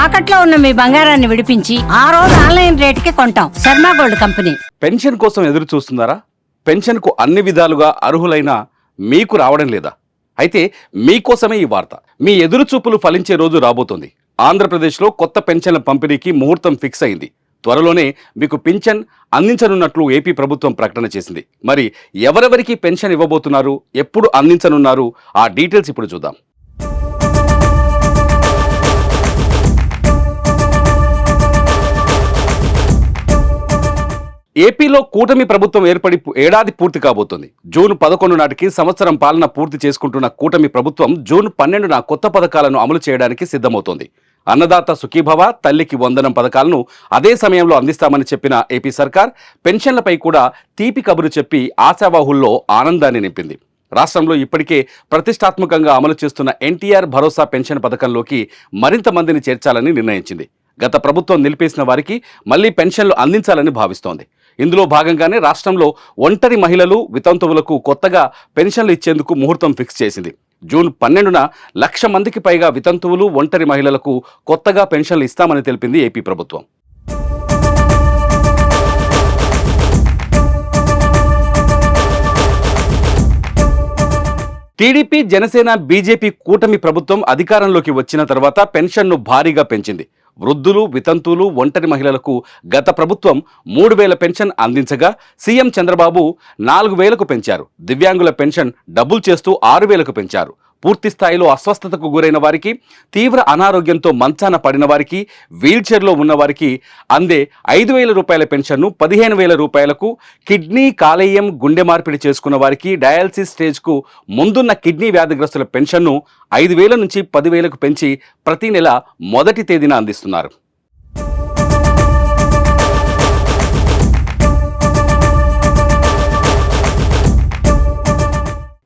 తాకట్లో ఉన్న మీ బంగారాన్ని విడిపించి ఆ రోజు ఆన్లైన్ రేటుకి కొంటాం. Sharma gold company. పెన్షన్ కోసం ఎదురు చూస్తున్నారా? పెన్షన్కు అన్ని విధాలుగా అర్హులైన మీకు రావడం లేదా? అయితే మీకోసమే ఈ వార్త. మీ ఎదురుచూపులు ఫలించే రోజు రాబోతోంది. ఆంధ్రప్రదేశ్లో కొత్త పెన్షన్ల పంపిణీకి ముహూర్తం ఫిక్స్ అయింది. త్వరలోనే మీకు పింఛన్ అందించనున్నట్లు ఏపీ ప్రభుత్వం ప్రకటన చేసింది. మరి ఎవరెవరికి పెన్షన్ ఇవ్వబోతున్నారు, ఎప్పుడు అందించనున్నారు, ఆ డీటెయిల్స్ ఇప్పుడు చూద్దాం. ఏపీలో కూటమి ప్రభుత్వం ఏర్పడి ఏడాది పూర్తి కాబోతోంది. జూన్ 11 నాటికి సంవత్సరం పాలన పూర్తి చేసుకుంటున్న కూటమి ప్రభుత్వం జూన్ 12న కొత్త పథకాలను అమలు చేయడానికి సిద్ధమవుతోంది. అన్నదాత సుఖీభవ, తల్లికి వందనం పథకాలను అదే సమయంలో అందిస్తామని చెప్పిన ఏపీ సర్కార్ పెన్షన్లపై కూడా తీపి కబురు చెప్పి ఆశావాహుల్లో ఆనందాన్ని నింపింది. రాష్ట్రంలో ఇప్పటికే ప్రతిష్టాత్మకంగా అమలు చేస్తున్న ఎన్టీఆర్ భరోసా పెన్షన్ పథకంలోకి మరింత మందిని చేర్చాలని నిర్ణయించింది. గత ప్రభుత్వం నిలిపేసిన వారికి మళ్లీ పెన్షన్లు అందించాలని భావిస్తోంది. ఇందులో భాగంగానే రాష్ట్రంలో ఒంటరి మహిళలు, వితంతువులకు కొత్తగా పెన్షన్లు ఇచ్చేందుకు ముహూర్తం ఫిక్స్ చేసింది. జూన్ 12న 1,00,000 మందికి పైగా వితంతువులు, ఒంటరి మహిళలకు కొత్తగా పెన్షన్లు ఇస్తామని తెలిపింది ఏపీ ప్రభుత్వం. టీడీపీ, జనసేన, బీజేపీ కూటమి ప్రభుత్వం అధికారంలోకి వచ్చిన తర్వాత పెన్షన్ను భారీగా పెంచింది. వృద్ధులు, వితంతువులు, ఒంటరి మహిళలకు గత ప్రభుత్వం 3,000 పెన్షన్ అందించగా సీఎం చంద్రబాబు 4,000కు పెంచారు. దివ్యాంగుల పెన్షన్ డబుల్ చేస్తూ 6,000కు పెంచారు. పూర్తి స్థాయిలో అస్వస్థతకు గురైన వారికి, తీవ్ర అనారోగ్యంతో మంచాన పడిన వారికి, వీల్చైర్లో ఉన్నవారికి అందే 5,000 రూపాయల పెన్షన్ను 15,000 రూపాయలకు, కిడ్నీ, కాలేయం, గుండె మార్పిడి చేసుకున్న వారికి, డయాలసిస్ స్టేజ్కు ముందున్న కిడ్నీ వ్యాధిగ్రస్తుల పెన్షన్ను 5,000 నుంచి 10,000కు పెంచి ప్రతి నెల మొదటి తేదీన అందిస్తున్నారు.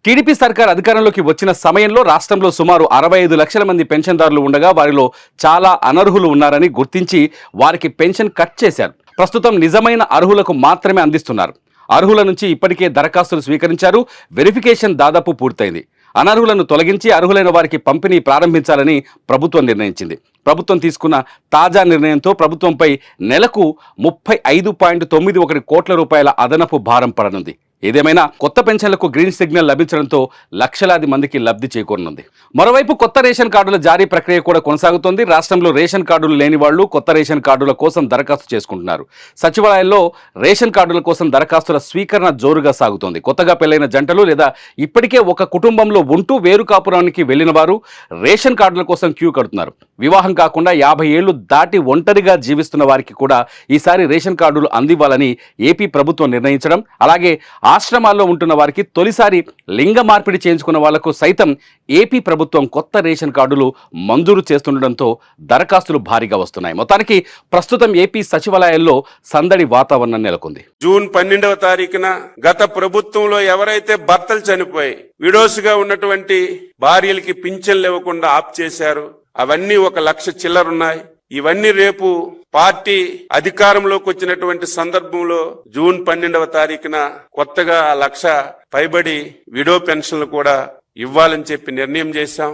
టీడీపీ సర్కార్ అధికారంలోకి వచ్చిన సమయంలో రాష్ట్రంలో సుమారు 65 లక్షల మంది పెన్షన్దారులు ఉండగా వారిలో చాలా అనర్హులు ఉన్నారని గుర్తించి వారికి పెన్షన్ కట్ చేశారు. ప్రస్తుతం నిజమైన అర్హులకు మాత్రమే అందిస్తున్నారు. అర్హుల నుంచి ఇప్పటికే దరఖాస్తులు స్వీకరించారు. వెరిఫికేషన్ దాదాపు పూర్తయింది. అనర్హులను తొలగించి అర్హులైన వారికి పంపిణీ ప్రారంభించాలని ప్రభుత్వం నిర్ణయించింది. ప్రభుత్వం తీసుకున్న తాజా నిర్ణయంతో ప్రభుత్వంపై నెలకు 35.91 కోట్ల రూపాయల అదనపు భారం పడనుంది. ఏదేమైనా కొత్త పెన్షన్లకు గ్రీన్ సిగ్నల్ లభించడంతో లక్షలాది మందికి లబ్ధి చేకూరనుంది. మరోవైపు కొత్త రేషన్ కార్డుల జారీ ప్రక్రియ కూడా కొనసాగుతోంది. రాష్ట్రంలో రేషన్ కార్డులు లేని వాళ్లు కొత్త రేషన్ కార్డుల కోసం దరఖాస్తు చేసుకుంటున్నారు. సచివాలయాల్లో రేషన్ కార్డుల కోసం దరఖాస్తుల స్వీకరణ జోరుగా సాగుతోంది. కొత్తగా పెళ్లైన జంటలు లేదా ఇప్పటికే ఒక కుటుంబంలో ఉంటూ వేరు కాపురానికి వెళ్లిన వారు రేషన్ కార్డుల కోసం క్యూ కడుతున్నారు. వివాహం కాకుండా 50 ఏళ్లు దాటి ఒంటరిగా జీవిస్తున్న వారికి కూడా ఈసారి రేషన్ కార్డులు అందివ్వాలని ఏపీ ప్రభుత్వం నిర్ణయించడం, అలాగే ఆశ్రమాల్లో ఉంటున్న వారికి తొలిసారి లింగ మార్పిడి చేయించుకున్న వాళ్లకు సైతం ఏపీ ప్రభుత్వం కొత్త రేషన్ కార్డులు మంజూరు చేస్తుండటంతో దరఖాస్తులు భారీగా వస్తున్నాయి. మొత్తానికి ప్రస్తుతం ఏపీ సచివాలయాల్లో సందడి వాతావరణం నెలకొంది. జూన్ 12వ తారీఖున గత ప్రభుత్వంలో ఎవరైతే భర్తలు చనిపోయి విడోస్గా ఉన్నటువంటి భార్యలకి పింఛన్లు ఇవ్వకుండా ఆప్ చేశారు, అవన్నీ 1,00,000 చిల్లరున్నాయి. ఇవన్నీ రేపు పార్టీ అధికారంలోకి వచ్చినటువంటి సందర్భంలో జూన్ 12వ తారీఖున కొత్తగా 1,00,000 పైబడి విడో పెన్షన్లు కూడా ఇవ్వాలని చెప్పి నిర్ణయం చేశాం.